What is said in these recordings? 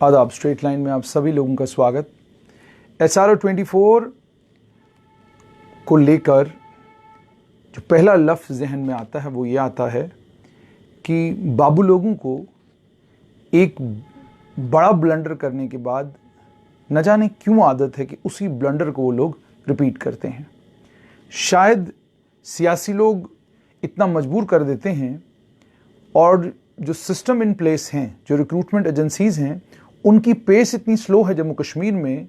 आदाब। Straight line में आप सभी लोगों का स्वागत। SRO 24 को लेकर जो पहला लफ्ज़ जहन में आता है वो ये आता है कि बाबू लोगों को एक बड़ा ब्लंडर करने के बाद न जाने क्यों आदत है कि उसी ब्लंडर को वो लोग रिपीट करते हैं। शायद सियासी लोग इतना मजबूर कर देते हैं और जो सिस्टम इन प्लेस हैं, जो रिक्रूटमेंट एजेंसीज़ हैं, उनकी पेस इतनी स्लो है जम्मू कश्मीर में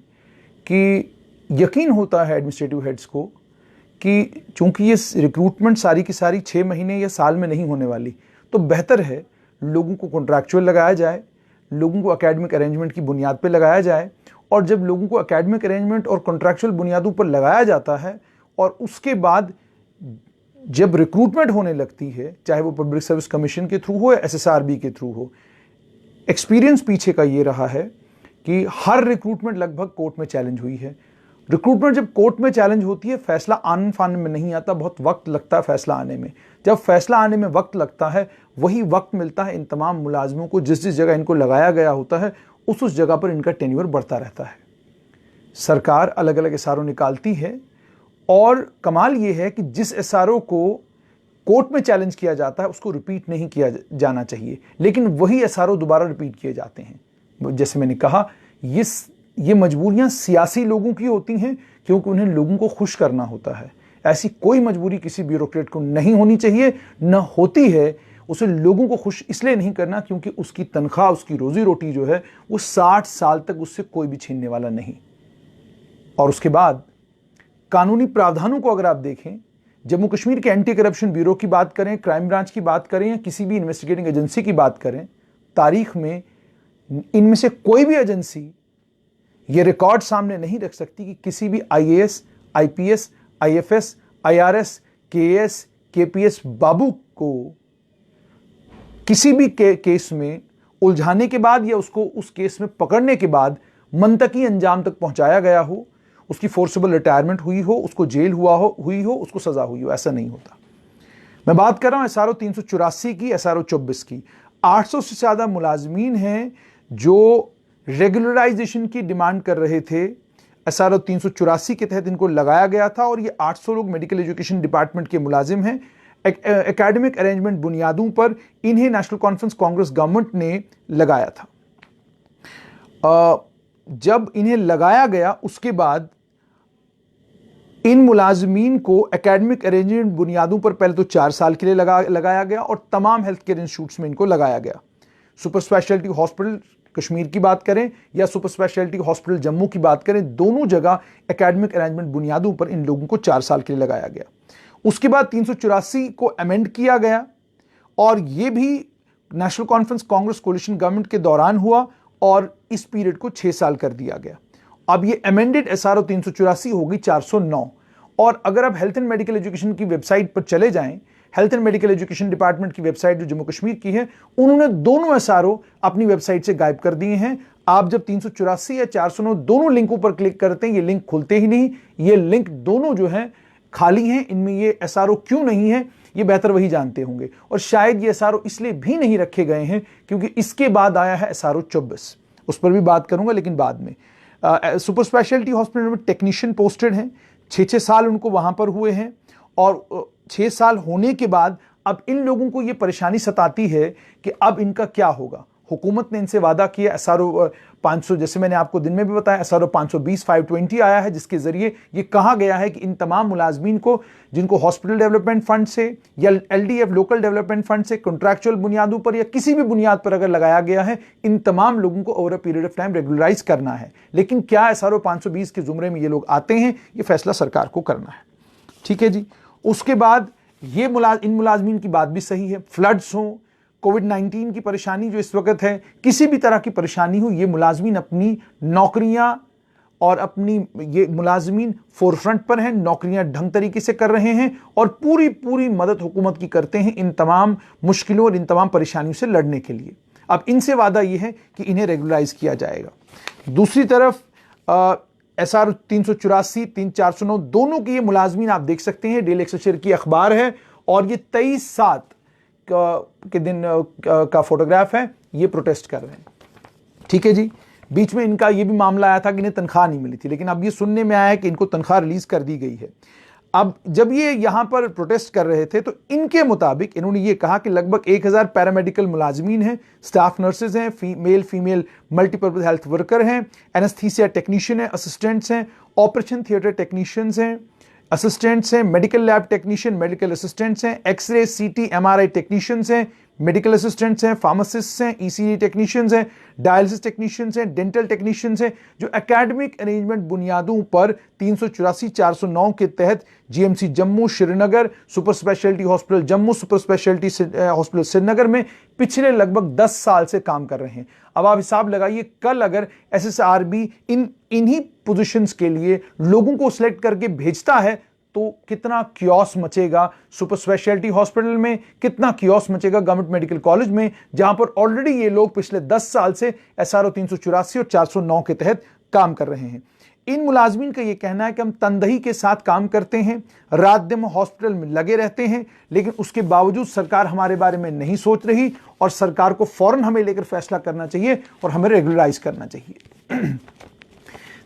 कि यकीन होता है एडमिनिस्ट्रेटिव हेड्स को कि चूंकि ये रिक्रूटमेंट सारी की सारी 6 महीने या साल में नहीं होने वाली, तो बेहतर है लोगों को कॉन्ट्रैक्चुअल लगाया जाए, लोगों को एकेडमिक अरेंजमेंट की बुनियाद पर लगाया जाए। और जब लोगों को एकेडमिक अरेंजमेंट और कॉन्ट्रैक्चुअल बुनियादों पर लगाया जाता है और उसके बाद जब रिक्रूटमेंट होने लगती है, चाहे वो पब्लिक सर्विस कमीशन के थ्रू हो या SSRB के थ्रू हो, एक्सपीरियंस पीछे का ये रहा है कि हर रिक्रूटमेंट लगभग कोर्ट में चैलेंज हुई है। रिक्रूटमेंट जब कोर्ट में चैलेंज होती है, फैसला आने फाने में नहीं आता, बहुत वक्त लगता है फैसला आने में। जब फैसला आने में वक्त लगता है, वही वक्त मिलता है इन तमाम मुलाजमों को जिस जिस जगह इनको लगाया गया होता है, उस जगह पर इनका टेन्योर बढ़ता रहता है। सरकार अलग अलग SRO निकालती है और कमाल ये है कि जिस SRO को कोर्ट में चैलेंज किया जाता है उसको रिपीट नहीं किया जाना चाहिए, लेकिन वही SRO दोबारा रिपीट किए जाते हैं। जैसे मैंने कहा, ये मजबूरियां सियासी लोगों की होती हैं क्योंकि उन्हें लोगों को खुश करना होता है। ऐसी कोई मजबूरी किसी ब्यूरोक्रेट को नहीं होनी चाहिए, न होती है। उसे लोगों को खुश इसलिए नहीं करना क्योंकि उसकी तनख्वाह, उसकी रोजी रोटी जो है वो 60 साल तक उससे कोई भी छीनने वाला नहीं। और उसके बाद कानूनी प्रावधानों को अगर आप देखें, जम्मू कश्मीर के एंटी करप्शन ब्यूरो की बात करें, क्राइम ब्रांच की बात करें या किसी भी इन्वेस्टिगेटिंग एजेंसी की बात करें, तारीख में इनमें से कोई भी एजेंसी ये रिकॉर्ड सामने नहीं रख सकती कि किसी भी IAS, IPS, IFS, IRS, KS, KPS बाबू को किसी भी केस में उलझाने के बाद या उसको उस केस में पकड़ने के बाद मंतकी अंजाम तक पहुंचाया गया हो, उसकी फोर्सेबल रिटायरमेंट हुई हो, उसको जेल हुई हो, उसको सजा हुई हो। ऐसा नहीं होता। मैं बात कर रहा हूं SRO 384 की, SRO 24 की। 800 से ज्यादा मुलाजमीन हैं जो रेगुलराइजेशन की डिमांड कर रहे थे। SRO 384 के तहत इनको लगाया गया था और ये 800 लोग मेडिकल एजुकेशन डिपार्टमेंट के मुलाजिम हैं। एकेडमिक अरेंजमेंट बुनियादों पर इन्हें नेशनल कॉन्फ्रेंस कांग्रेस गवर्नमेंट ने लगाया था। जब इन्हें लगाया गया उसके बाद इन मुलाजमीन को एकेडमिक अरेंजमेंट बुनियादों पर पहले तो 4 साल के लिए लगाया गया और तमाम हेल्थ केयर इंस्टीट्यूट्स में इनको लगाया गया। सुपर स्पेशलिटी हॉस्पिटल कश्मीर की बात करें या सुपर स्पेशलिटी हॉस्पिटल जम्मू की बात करें, दोनों जगह एकेडमिक अरेंजमेंट बुनियादों पर इन लोगों को 4 साल के लिए लगाया गया। उसके बाद 384 को अमेंड किया गया और यह भी national conference Congress coalition government के दौरान हुआ और इस पीरियड को 6 साल कर दिया गया। अब ये अमेंडेड SRO 384 होगी 409। और अगर आप हेल्थ एंड मेडिकल एजुकेशन की वेबसाइट पर चले जाएं, health and medical education department की वेबसाइट जो जम्मू कश्मीर की है, उन्होंने दोनों SRO अपनी वेबसाइट से गायब कर दिए हैं। आप जब 384 या 409 दोनों लिंकों पर क्लिक करते हैं, ये लिंक खुलते ही नहीं। ये लिंक दोनों जो हैं खाली हैं, इनमें ये SRO क्यों नहीं है ये बेहतर वही जानते होंगे। और शायद ये SRO इसलिए भी नहीं रखे गए हैं क्योंकि इसके बाद आया है SRO 24, उस पर भी बात करूंगा लेकिन बाद में। सुपर स्पेशलिटी हॉस्पिटल में टेक्नीशियन पोस्टेड हैं, 6-6 साल उनको वहां पर हुए हैं और 6 साल होने के बाद अब इन लोगों को ये परेशानी सताती है कि अब इनका क्या होगा। हुकूमत ने इनसे वादा किया SRO 500, जैसे मैंने आपको दिन में भी बताया, SRO 520 520 आया है जिसके जरिए ये कहा गया है कि इन तमाम मुलाजमीन को जिनको हॉस्पिटल डेवलपमेंट फंड से या LDF लोकल डेवलपमेंट फंड से कॉन्ट्रैक्चुअल बुनियादों पर या किसी भी बुनियाद पर अगर लगाया गया है, इन तमाम लोगों को over a period of time regularize करना है। लेकिन क्या SRO 520 के जुमरे में ये लोग आते हैं, ये फैसला सरकार को करना है। ठीक है जी। उसके बाद ये इन मुलाजमीन की बात भी सही है। फ्लड्स हो, कोविड-19 की परेशानी जो इस वक्त है, किसी भी तरह की परेशानी हो, ये मुलाजमीन अपनी नौकरियां और अपनी ये मुलाजमीन फोरफ्रंट पर हैं, नौकरियां ढंग तरीके से कर रहे हैं और पूरी मदद हुकूमत की करते हैं इन तमाम मुश्किलों और इन तमाम परेशानियों से लड़ने के लिए। अब इनसे वादा ये है कि इन्हें रेगुलराइज किया जाएगा। दूसरी तरफ SRO 384 3-409 दोनों की ये मुलाजमीन आप देख सकते हैं, डेली एक्सेलसियर की अखबार है और ये 23/7 के दिन का फोटोग्राफ है। ये प्रोटेस्ट कर रहे हैं। ठीक है जी। बीच में इनका ये भी मामला आया था कि इन्हें तनख्वाह नहीं मिली थी, लेकिन अब ये सुनने में आया है कि इनको तनख्वाह रिलीज कर दी गई है। अब जब ये यहां पर प्रोटेस्ट कर रहे थे तो इनके मुताबिक इन्होंने ये कहा कि लगभग 1000 पैरामेडिकल मुलाजमीन हैं, स्टाफ नर्सेज हैं, male female multipurpose health worker हैं, एनेस्थीसिया टेक्नीशियन हैं, असिस्टेंट्स हैं, ऑपरेशन थिएटर टेक्नीशियंस हैं, असिस्टेंट्स हैं, medical lab technician, medical assistants हैं, एक्सरे सीटी एमआरआई टेक्नीशियंस हैं, मेडिकल असिस्टेंट्स हैं, फार्मासिस्ट हैं, ईसीजी टेक्नीशियंस हैं, डायलिसिस टेक्नीशियंस हैं, डेंटल टेक्नीशियंस हैं, जो एकेडमिक अरेंजमेंट बुनियादों पर 384-409 के तहत GMC Jammu, Srinagar, super speciality hospital Jammu, super speciality hospital Srinagar में पिछले लगभग 10 साल से काम कर रहे हैं। अब आप हिसाब लगाइए, कल अगर एसएसआरबी इन्हीं पोजीशंस के लिए लोगों को सिलेक्ट करके भेजता है तो कितना कियोस मचेगा सुपर स्पेशलिटी हॉस्पिटल में, कितना कियोस मचेगा गवर्नमेंट मेडिकल कॉलेज में, जहां पर ऑलरेडी ये लोग पिछले 10 साल से एसआरओ 384 और 409 के तहत काम कर रहे हैं। इन मुलाजमीन का ये कहना है कि हम तनदही के साथ काम करते हैं, रात दिन हॉस्पिटल में लगे रहते हैं, लेकिन उसके बावजूद सरकार हमारे बारे में नहीं सोच रही और सरकार को फौरन हमें लेकर फैसला करना चाहिए और हमें रेगुलराइज करना चाहिए।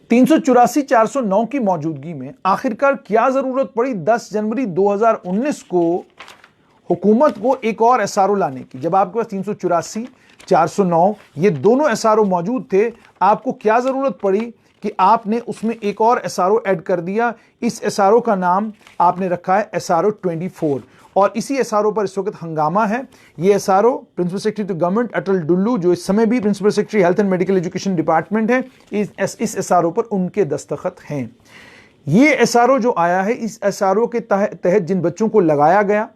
384-409 की मौजूदगी में आखिरकार क्या जरूरत पड़ी 10 जनवरी 2019 को हुकूमत को एक और एसआरओ लाने की? जब आपके पास 384-409 ये दोनों एसआरओ मौजूद थे, आपको क्या जरूरत पड़ी कि आपने उसमें एक और एसआरओ ऐड कर दिया? इस एसआरओ का नाम आपने रखा है एसआरओ 24 और इसी एसआरओ पर इस वक्त हंगामा है। ये SRO principal secretary to government Atal Dulloo, जो इस समय भी principal secretary health and medical education department है, इस एसआरओ पर उनके दस्तखत हैं। ये एसआरओ जो आया है, इस एसआरओ के तहत जिन बच्चों को लगाया गया,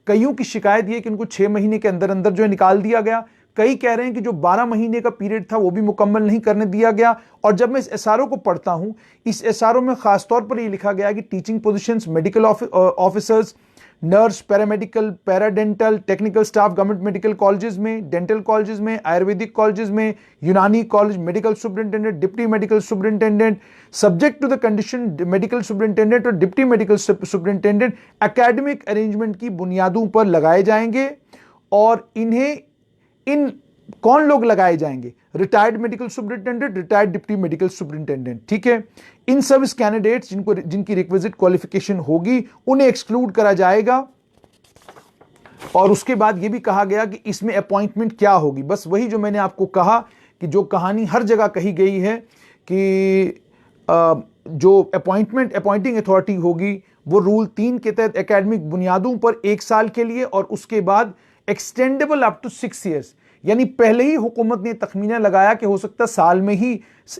कईयों की शिकायत ये कि उनको 6 महीने के अंदर अंदर जो है निकाल दिया गया। कई कह रहे हैं कि जो 12 महीने का पीरियड था वो भी मुकम्मल नहीं करने दिया गया। और जब मैं इस एसआरओ को पढ़ता हूं, इस एसआरओ में खासतौर पर ये लिखा गया कि teaching positions, medical officers, nurse, paramedical, paradental, technical staff government medical colleges में, डेंटल कॉलेजेस में, आयुर्वेदिक कॉलेजेस में, Unani college, medical superintendent, deputy medical superintendent, subject to the condition medical superintendent और deputy medical superintendent academic arrangement की बुनियादों पर लगाए जाएंगे। और इन कौन लोग लगाए जाएंगे? Retired medical superintendent, retired deputy medical superintendent, ठीक है। इन सर्विस कैंडिडेट्स जिनकी रिक्विजिट क्वालिफिकेशन होगी उन्हें एक्सक्लूड करा जाएगा। और उसके बाद यह भी कहा गया कि इसमें अपॉइंटमेंट क्या होगी, बस वही जो मैंने आपको कहा कि जो कहानी हर जगह कही गई है कि जो अपॉइंटिंग अथॉरिटी होगी वो रूल 3 के तहत एकेडमिक बुनियादों पर 1 साल के लिए और उसके बाद एक्सटेंडेबल अप टू 6 ईयर्स। यानी पहले ही हुकूमत ने तखमीना लगाया कि हो सकता है साल में ही,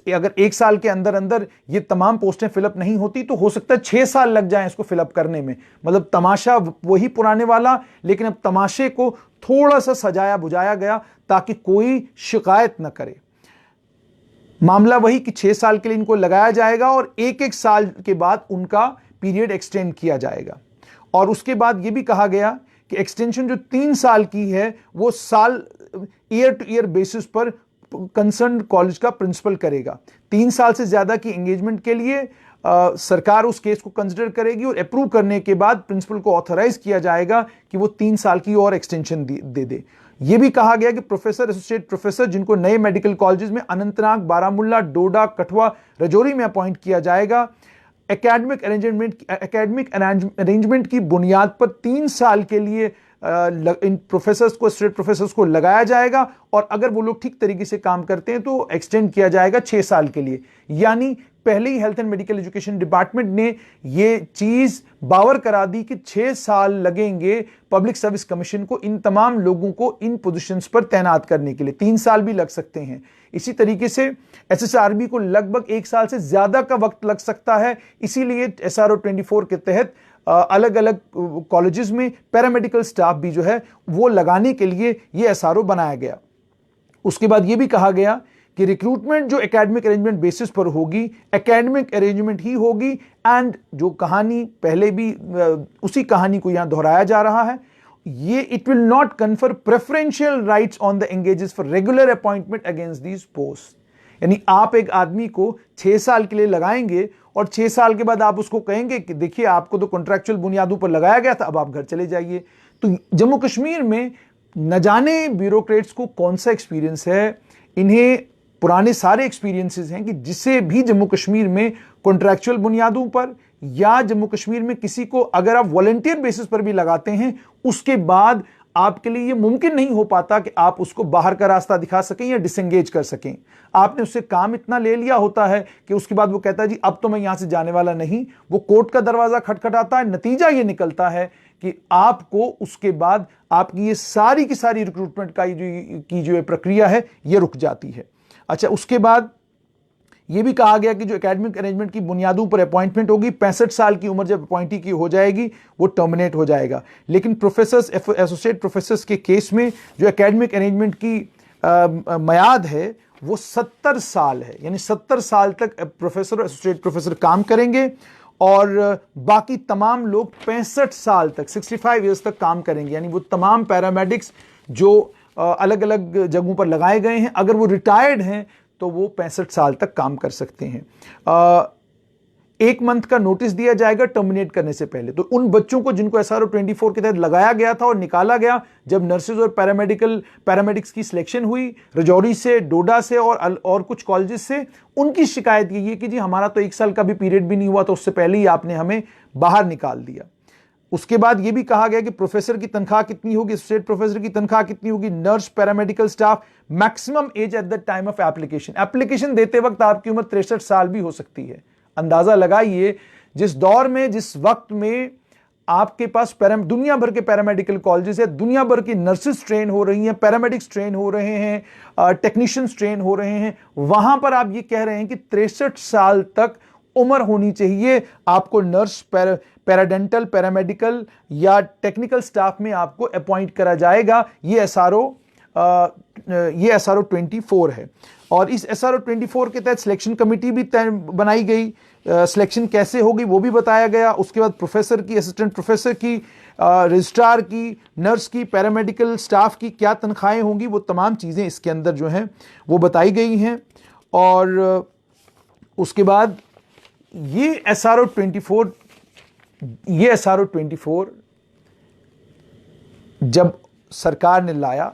अगर 1 साल के अंदर अंदर ये तमाम पोस्टें फिलअप नहीं होती तो हो सकता है 6 साल लग जाएं इसको फिलअप करने में। मतलब तमाशा वही पुराने वाला, लेकिन अब तमाशे को थोड़ा सा सजाया बुझाया गया ताकि कोई शिकायत न करे। मामला वही कि 6 साल के लिए इनको लगाया जाएगा और 1-1 साल के बाद उनका पीरियड एक्सटेंड किया जाएगा। और उसके बाद यह भी कहा गया कि एक्सटेंशन जो 3 साल की है वो ईयर टू ईयर बेसिस पर कंसर्न कॉलेज का प्रिंसिपल करेगा। 3 साल से ज्यादा की एंगेजमेंट के लिए सरकार उस केस को कंसिडर करेगी और अप्रूव करने के बाद प्रिंसिपल को ऑथराइज किया जाएगा कि वो 3 साल की और एक्सटेंशन दे दे। यह भी कहा गया कि प्रोफेसर, एसोसिएट प्रोफेसर जिनको नए मेडिकल कॉलेजेस में अनंतनाग, बारामुल्ला, डोडा, कठुआ, रजौरी में अपॉइंट किया जाएगा, एकेडमिक अरेंजमेंट की बुनियाद पर 3 साल के लिए इन प्रोफेसर्स को, स्टेट प्रोफेसर्स को लगाया जाएगा और अगर वो लोग ठीक तरीके से काम करते हैं तो एक्सटेंड किया जाएगा 6 साल के लिए। यानी पहले ही health and medical education department ने ये चीज बावर करा दी कि 6 साल लगेंगे पब्लिक सर्विस कमीशन को इन तमाम लोगों को इन पोजीशंस पर तैनात करने के लिए। 3 साल भी लग सकते हैं। इसी तरीके से एसएसआरबी को लगभग 1 साल से ज्यादा का वक्त लग सकता है। इसीलिए एसआरओ 24 के तहत अलग अलग कॉलेजेस में पैरामेडिकल स्टाफ भी जो है वो लगाने के लिए ये एसआरओ बनाया गया। उसके बाद ये भी कहा गया कि रिक्रूटमेंट जो एकेडमिक अरेंजमेंट बेसिस पर होगी, एकेडमिक अरेंजमेंट ही होगी। एंड जो कहानी पहले भी उसी कहानी को यहां दोहराया जा रहा है, ये it will not confer preferential rights on the engages for regular appointment against these post. यानी आप एक आदमी को 6 साल के लिए लगाएंगे और 6 साल के बाद आप उसको कहेंगे कि देखिए आपको तो कॉन्ट्रैक्चुअल बुनियादों पर लगाया गया था, अब आप घर चले जाइए। तो जम्मू कश्मीर में न जाने ब्यूरोक्रेट्स को कौन सा एक्सपीरियंस है, इन्हें पुराने सारे एक्सपीरियंसेस हैं कि जिसे भी जम्मू कश्मीर में कॉन्ट्रैक्चुअल बुनियादों पर या जम्मू कश्मीर में किसी को अगर आप वॉलंटियर बेसिस पर भी लगाते हैं, उसके बाद आपके लिए यह मुमकिन नहीं हो पाता कि आप उसको बाहर का रास्ता दिखा सकें या डिसएंगेज कर सकें। आपने उससे काम इतना ले लिया होता है कि उसके बाद वो कहता है जी अब तो मैं यहां से जाने वाला नहीं। वो कोर्ट का दरवाजा खटखटाता है, नतीजा ये निकलता है कि आपको उसके बाद आपकी ये सारी की सारी रिक्रूटमेंट की जो प्रक्रिया है ये रुक जाती है। अच्छा, उसके बाद ये भी कहा गया कि जो एकेडमिक अरेंजमेंट की बुनियादों पर अपॉइंटमेंट होगी, 65 साल की उम्र जब अपॉइंटी की हो जाएगी वो टर्मिनेट हो जाएगा। लेकिन प्रोफेसर्स, एसोसिएट प्रोफेसर्स के केस में जो एकेडमिक अरेंजमेंट की मयाद है वो 70 साल है, यानी 70 साल तक प्रोफेसर और एसोसिएट प्रोफेसर काम करेंगे और बाकी तमाम लोग 65 साल तक, 65 ईयर्स तक काम करेंगे। यानी वो तमाम पैरामेडिक्स जो अलग अलग जगहों पर लगाए गए हैं, अगर वो रिटायर्ड हैं तो वो 65 साल तक काम कर सकते हैं। 1 मंथ का नोटिस दिया जाएगा टर्मिनेट करने से पहले। तो उन बच्चों को जिनको SRO 24 के तहत लगाया गया था और निकाला गया, जब नर्सेज और पैरामेडिक्स की सिलेक्शन हुई रजौरी से, डोडा से और कुछ कॉलेजेस से, उनकी शिकायत यही है कि जी हमारा तो 1 साल का भी पीरियड भी नहीं हुआ, तो उससे पहले ही आपने हमें बाहर निकाल दिया। उसके बाद यह भी कहा गया कि प्रोफेसर की तनख्वाह कितनी होगी, एसोसिएट प्रोफेसर की तनख्वाह कितनी होगी, nurse, paramedical staff, maximum age at the time of application देते वक्त आपकी उम्र 63 साल भी हो सकती है। अंदाजा लगाइए जिस दौर में, जिस वक्त में आपके पास दुनिया भर के पैरामेडिकल कॉलेजेस है, दुनिया भर की नर्सेस ट्रेन हो रही हैं, पैरामेडिक्स ट्रेन हो रहे हैं, टेक्नीशियंस ट्रेन हो रहे हैं, वहां पर आप ये कह रहे हैं कि 63 साल तक उम्र होनी चाहिए आपको नर्स, पैराडेंटल, पैरामेडिकल या टेक्निकल स्टाफ में आपको अपॉइंट करा जाएगा। ये SRO 24 है। और इस SRO 24 के तहत सिलेक्शन कमेटी भी बनाई गई। सिलेक्शन कैसे होगी वो भी बताया गया। उसके बाद प्रोफेसर की, असिस्टेंट प्रोफेसर की, रजिस्ट्रार की, नर्स की, पैरामेडिकल स्टाफ की क्या तनख्वाहें होंगी, वो तमाम चीज़ें इसके अंदर जो हैं वो बताई गई हैं। और उसके बाद ये SRO 24 जब सरकार ने लाया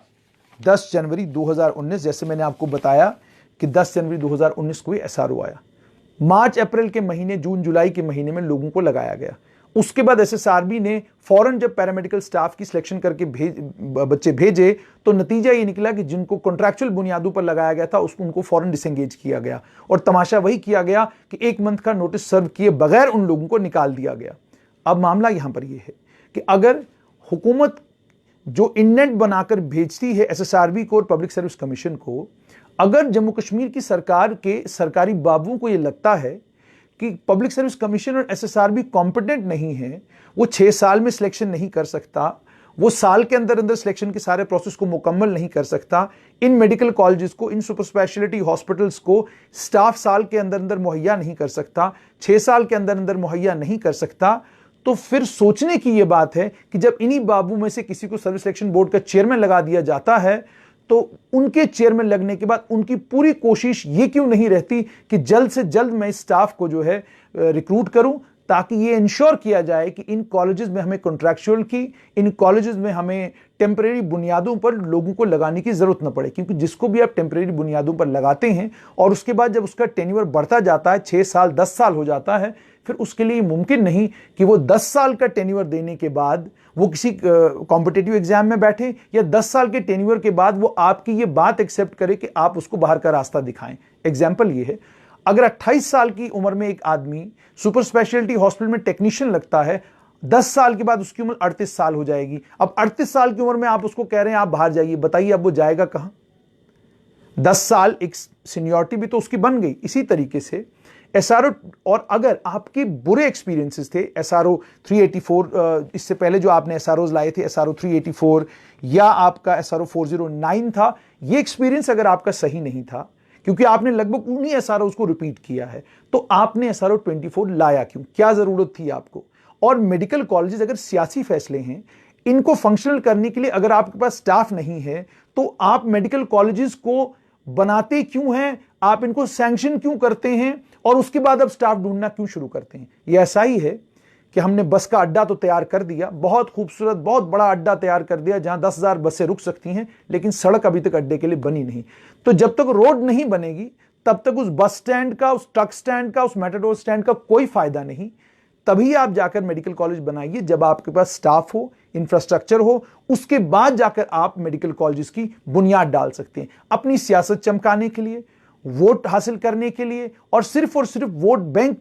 10 जनवरी 2019, जैसे मैंने आपको बताया कि 10 जनवरी 2019 को ये SRO आया। मार्च अप्रैल के महीने, जून जुलाई के महीने में लोगों को लगाया गया। उसके बाद SSRB ने फौरन जब पैरामेडिकल स्टाफ की सिलेक्शन करके बच्चे भेजे तो नतीजा ये निकला कि जिनको कॉन्ट्रैक्चुअल बुनियादों पर लगाया गया था उनको फौरन डिसएंगेज किया गया। और तमाशा वही किया गया कि 1 मंथ का नोटिस सर्व किए बगैर उन लोगों को निकाल दिया गया। अब मामला यहां पर यह है कि अगर हुकूमत जो इंडेंट बनाकर भेजती है SSRB को और पब्लिक सर्विस कमीशन को, अगर जम्मू कश्मीर की सरकार के सरकारी बाबुओं को यह लगता है कि पब्लिक सर्विस कमीशन और SSRB कॉम्पिटेंट नहीं है, वो 6 साल में सिलेक्शन नहीं कर सकता, वो साल के अंदर अंदर सिलेक्शन के सारे प्रोसेस को मुकम्मल नहीं कर सकता, इन मेडिकल कॉलेजेस को, इन सुपर स्पेशलिटी हॉस्पिटल्स को स्टाफ साल के अंदर अंदर मुहैया नहीं कर सकता, 6 साल के अंदर अंदर मुहैया नहीं कर सकता, तो फिर सोचने की यह बात है कि जब इन्हीं बाबू में से किसी को सर्विस सिलेक्शन बोर्ड का चेयरमैन लगा दिया जाता है तो उनके चेयरमैन लगने के बाद उनकी पूरी कोशिश ये क्यों नहीं रहती कि जल्द से जल्द मैं इस स्टाफ को जो है रिक्रूट करूं, ताकि ये इंश्योर किया जाए कि इन कॉलेजेस में हमें कॉन्ट्रैक्चुअल की, इन कॉलेजेस में हमें टेम्परेरी बुनियादों पर लोगों को लगाने की जरूरत न पड़े। क्योंकि जिसको भी आप टेम्परेरी बुनियादों पर लगाते हैं और उसके बाद जब उसका टेन्योर बढ़ता जाता है, 6 साल 10 साल हो जाता है, फिर उसके लिए मुमकिन नहीं कि वो 10 साल का टेन्योर देने के बाद वो किसी कॉम्पिटिटिव एग्जाम में बैठे या 10 साल के टेन्योर के बाद वो आपकी ये बात एक्सेप्ट करे कि आप उसको बाहर का रास्ता दिखाएं। एग्जाम्पल ये है, अगर 28 साल की उम्र में एक आदमी सुपर स्पेशलिटी हॉस्पिटल में टेक्नीशियन लगता है, 10 साल के बाद उसकी उम्र 38 साल हो जाएगी। अब 38 साल की उम्र में आप उसको कह रहे हैं आप बाहर जाइए, बताइए अब वो जाएगा कहां? 10 साल एक सीनियरिटी भी तो उसकी बन गई। इसी तरीके से SRO, और अगर आपके बुरे एक्सपीरियंसेस थे SRO 384, इससे पहले जो आपने SROs लाए थे SRO 384 या आपका SRO 409 था, ये एक्सपीरियंस अगर आपका सही नहीं था क्योंकि आपने लगभग उन्हीं SROs को रिपीट किया है, तो आपने SRO 24 लाया क्यों? क्या जरूरत थी आपको? और मेडिकल कॉलेजेस अगर सियासी फैसले हैं, इनको फंक्शनल करने के लिए अगर आपके पास स्टाफ नहीं है तो आप मेडिकल कॉलेजेस को बनाते क्यों हैं? आप इनको सैंक्शन क्यों करते हैं और उसके बाद अब स्टाफ ढूंढना क्यों शुरू करते हैं? ये ऐसा ही है कि हमने बस का अड्डा तो तैयार कर दिया, बहुत खूबसूरत बहुत बड़ा अड्डा तैयार कर दिया जहां 10,000 बसें रुक सकती हैं, लेकिन सड़क अभी तक अड्डे के लिए बनी नहीं। तो जब तक रोड नहीं बनेगी तब तक उस बस स्टैंड का, उस ट्रक स्टैंड का, उस मेटाडोर स्टैंड का कोई फायदा नहीं। तभी आप जाकर मेडिकल कॉलेज बनाइए जब आपके पास स्टाफ हो, इंफ्रास्ट्रक्चर हो, उसके बाद जाकर आप मेडिकल कॉलेजेस की बुनियाद डाल सकते हैं। अपनी सियासत चमकाने के लिए, वोट हासिल करने के लिए और सिर्फ वोट बैंक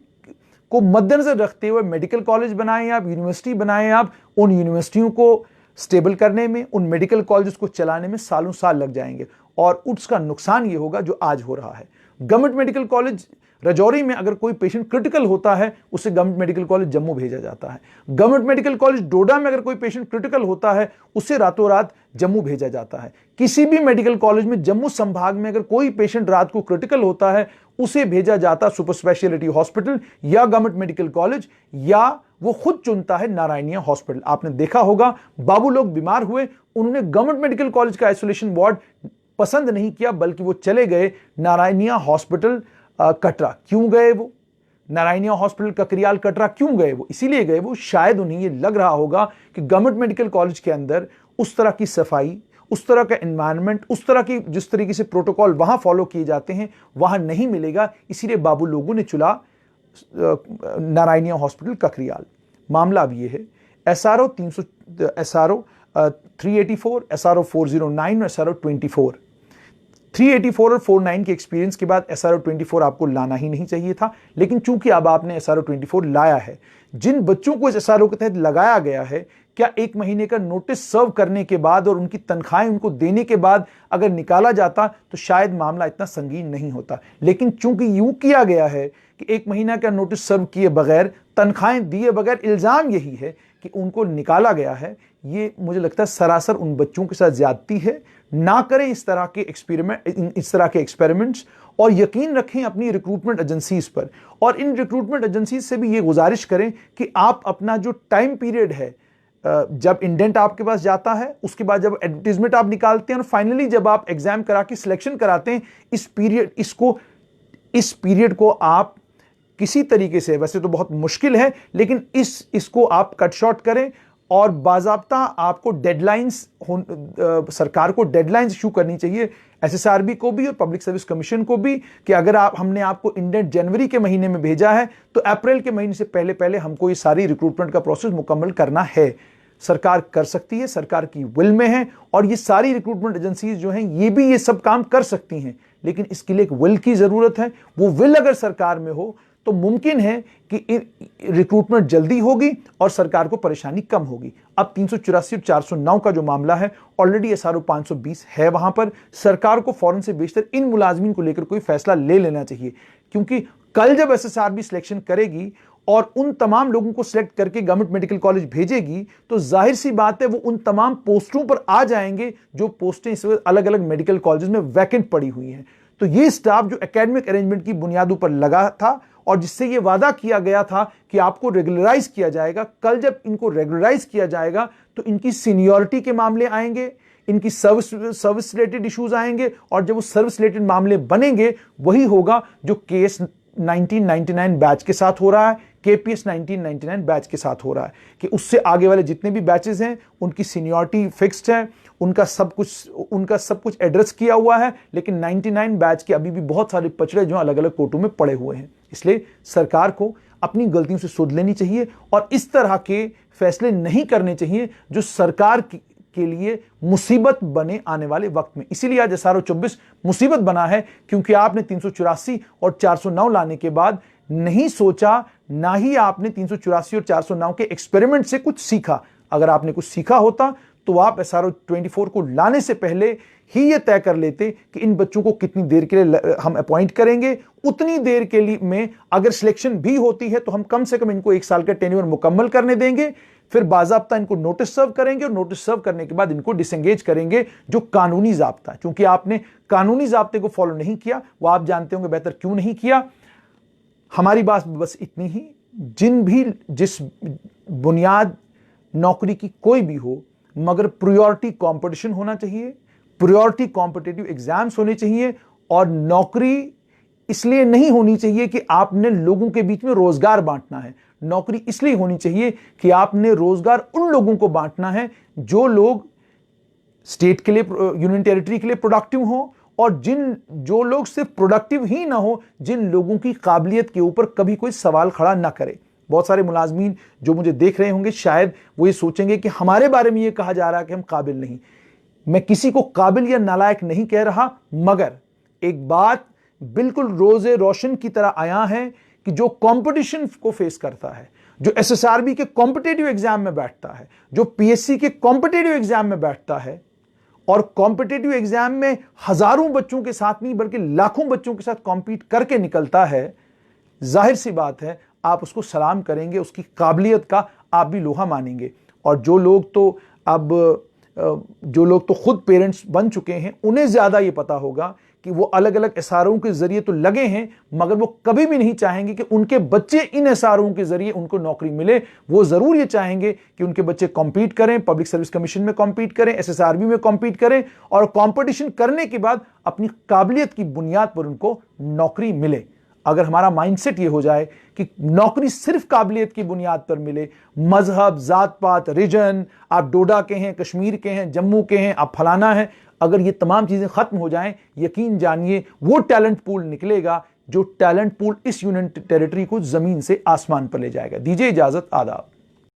को मद्देनजर रखते हुए मेडिकल कॉलेज बनाएं आप, यूनिवर्सिटी बनाएं आप। उन यूनिवर्सिटियों को स्टेबल करने में, उन मेडिकल कॉलेजेस को चलाने में सालों साल लग जाएंगे और उसका नुकसान ये होगा जो आज हो रहा है। गवर्नमेंट मेडिकल कॉलेज राजौरी में अगर कोई पेशेंट क्रिटिकल होता है उसे गवर्नमेंट मेडिकल कॉलेज जम्मू भेजा जाता है। गवर्नमेंट मेडिकल कॉलेज डोडा में अगर कोई पेशेंट क्रिटिकल होता है उसे रातों रात जम्मू भेजा जाता है। किसी भी मेडिकल कॉलेज में जम्मू संभाग में अगर कोई पेशेंट रात को क्रिटिकल होता है उसे भेजा जाता सुपर स्पेशलिटी हॉस्पिटल या गवर्नमेंट मेडिकल कॉलेज, या वो खुद चुनता है नारायणिया हॉस्पिटल। आपने देखा होगा बाबू लोग बीमार हुए, उन्होंने गवर्नमेंट मेडिकल कॉलेज का आइसोलेशन वार्ड पसंद नहीं किया बल्कि वो चले गए नारायणिया हॉस्पिटल कटरा। क्यों गए वो? नारायणिया हॉस्पिटल ककरियाल कटरा क्यों गए वो? इसीलिए गए वो शायद उन्हें ये लग रहा होगा कि गवर्नमेंट मेडिकल कॉलेज के अंदर उस तरह की सफाई, उस तरह का एनवायरनमेंट, उस तरह की जिस तरीके से प्रोटोकॉल वहां फॉलो किए जाते हैं वहां नहीं मिलेगा। इसीलिए बाबू लोगों ने चुना नारायणिया हॉस्पिटल ककरियाल। मामला अब ये है, SRO 384, SRO 409 और SRO 24। 384 और 49 के एक्सपीरियंस के बाद SRO 24 आपको लाना ही नहीं चाहिए था, लेकिन चूंकि अब आपने SRO 24 लाया है, जिन बच्चों को इस SRO के तहत लगाया गया है, क्या 1 महीने का नोटिस सर्व करने के बाद और उनकी तनख्वाहें उनको देने के बाद अगर निकाला जाता तो शायद मामला इतना संगीन नहीं होता। लेकिन चूंकि यूं किया गया है कि 1 महीना का नोटिस सर्व किए बगैर, तनख्वाहें दिए बगैर, इल्जाम यही है कि उनको निकाला गया है, ये मुझे लगता है सरासर उन बच्चों के साथ ज्यादती है। ना करें इस तरह के एक्सपेरिमेंट्स और यकीन रखें अपनी रिक्रूटमेंट एजेंसीज पर। और इन रिक्रूटमेंट एजेंसीज से भी ये गुजारिश करें कि आप अपना जो टाइम पीरियड है, जब इंडेंट आपके पास जाता है, उसके बाद जब एडवर्टीजमेंट आप निकालते हैं और फाइनली जब आप एग्जाम करा के सिलेक्शन कराते हैं, इस पीरियड को आप किसी तरीके से, वैसे तो बहुत मुश्किल है, लेकिन इसको आप कट शॉर्ट करें और बाज़ाब्ता आपको डेडलाइंस, सरकार को डेडलाइंस इशू करनी चाहिए, SSRB को भी और पब्लिक सर्विस कमीशन को भी, कि अगर हमने आपको इंडेंट जनवरी के महीने में भेजा है तो अप्रैल के महीने से पहले हमको ये सारी रिक्रूटमेंट का प्रोसेस मुकम्मल करना है। सरकार कर सकती है, सरकार की विल में है, और ये सारी रिक्रूटमेंट एजेंसीज जो हैं ये भी ये सब काम कर सकती हैं, लेकिन इसके लिए एक विल की जरूरत है। वो विल अगर सरकार में हो तो मुमकिन है कि रिक्रूटमेंट जल्दी होगी और सरकार को परेशानी कम होगी। अब 384 और 409 का जो मामला है, ऑलरेडी SRO 520 है वहां पर। सरकार को फौरन से बेशतर इन मुलाजमीन को लेकर कोई फैसला ले लेना चाहिए, क्योंकि कल जब SSRB सिलेक्शन करेगी और उन तमाम लोगों को सिलेक्ट करके गवर्नमेंट मेडिकल कॉलेज भेजेगी तो जाहिर सी बात है वो उन तमाम पोस्टों पर आ जाएंगे जो पोस्टें इस वक्त अलग अलग मेडिकल कॉलेज में वैकेंट पड़ी हुई हैं। तो ये स्टाफ जो एकेडमिक अरेंजमेंट की बुनियादों पर लगा था और जिससे ये वादा किया गया था कि आपको रेगुलराइज किया जाएगा, कल जब इनको रेगुलराइज किया जाएगा तो इनकी सीनियरिटी के मामले आएंगे, इनकी सर्विस रिलेटेड इश्यूज आएंगे, और जब वो सर्विस रिलेटेड मामले बनेंगे वही होगा जो केस 1999 बैच के साथ हो रहा है, KPS 1999 बैच के साथ हो रहा है, कि उससे आगे वाले जितने भी बैचेस हैं उनकी सीनियरिटी फिक्स्ड है, उनका सब कुछ एड्रेस किया हुआ है, लेकिन 99 बैच के अभी भी बहुत सारे पचड़े जो अलग अलग कोर्टों में पड़े हुए हैं। इसलिए सरकार को अपनी गलतियों से सुध लेनी चाहिए और इस तरह के फैसले नहीं करने चाहिए जो सरकार के लिए मुसीबत बने आने वाले वक्त में। इसीलिए आज SRO 24 मुसीबत बना है, क्योंकि आपने 384 और 409 लाने के बाद नहीं सोचा, ना ही आपने 384 और 409 के एक्सपेरिमेंट से कुछ सीखा। अगर आपने कुछ सीखा होता तो आप SRO 24 को लाने से पहले ही ये तय कर लेते कि इन बच्चों को कितनी देर के लिए हम अपॉइंट करेंगे। उतनी देर के लिए में अगर सिलेक्शन भी होती है तो हम कम से कम इनको 1 साल का टेन्योर मुकम्मल करने देंगे, फिर बाज़ाब्ता इनको नोटिस सर्व करेंगे और नोटिस सर्व करने के बाद इनको डिसएंगेज करेंगे, जो कानूनी ज़ाब्ता है। क्योंकि आपने कानूनी ज़ाब्ते को फॉलो नहीं किया, वो आप जानते होंगे बेहतर क्यों नहीं किया। हमारी बात बस इतनी ही, जिस बुनियाद नौकरी की कोई भी हो, मगर प्रायोरिटी कंपटीशन होना चाहिए, प्रायोरिटी कॉम्पिटिटिव एग्जाम्स होने चाहिए, और नौकरी इसलिए नहीं होनी चाहिए कि आपने लोगों के बीच में रोजगार बांटना है। नौकरी इसलिए होनी चाहिए कि आपने रोजगार उन लोगों को बांटना है जो लोग स्टेट के लिए, यूनियन टेरिटरी के लिए प्रोडक्टिव हो, और जो लोग सिर्फ प्रोडक्टिव ही ना हो, जिन लोगों की काबिलियत के ऊपर कभी कोई सवाल खड़ा ना करे। बहुत सारे मुलाजमीन जो मुझे देख रहे होंगे, शायद वो ये सोचेंगे कि हमारे बारे में ये कहा जा रहा है कि हम काबिल नहीं। मैं किसी को काबिल या नालायक नहीं कह रहा, मगर एक बात बिल्कुल रोजे रोशन की तरह आया है कि जो कंपटीशन को फेस करता है, जो एसएसआरबी के कॉम्पिटेटिव एग्जाम में बैठता है, जो पीएससी के कॉम्पिटेटिव एग्जाम में बैठता है, और कॉम्पिटेटिव एग्जाम में हजारों बच्चों के साथ नहीं बल्कि लाखों बच्चों के साथ कॉम्पीट करके निकलता है, जाहिर सी बात है आप उसको सलाम करेंगे, उसकी काबिलियत का आप भी लोहा मानेंगे। और जो लोग तो खुद पेरेंट्स बन चुके हैं, उन्हें ज्यादा ये पता होगा कि वो अलग अलग एसआरओ के जरिए तो लगे हैं, मगर वो कभी भी नहीं चाहेंगे कि उनके बच्चे इन एसआरओ के जरिए उनको नौकरी मिले। वो जरूर ये चाहेंगे कि उनके बच्चे कॉम्पीट करें, पब्लिक सर्विस कमीशन में कॉम्पीट करें, एसएसआरबी में कॉम्पीट करें, और कंपटीशन करने के बाद अपनी काबिलियत की बुनियाद पर उनको नौकरी मिले। अगर हमारा माइंडसेट ये हो जाए कि नौकरी सिर्फ काबिलियत की बुनियाद पर मिले, मजहब, जात पात, रिजन, आप डोडा के हैं, कश्मीर के हैं, जम्मू के हैं, आप फलाना हैं, अगर ये तमाम चीजें खत्म हो जाएं, यकीन जानिए वो टैलेंट पूल निकलेगा जो टैलेंट पूल इस यूनियन टेरिटरी को जमीन से आसमान पर ले जाएगा। दीजिए इजाजत, आदाब।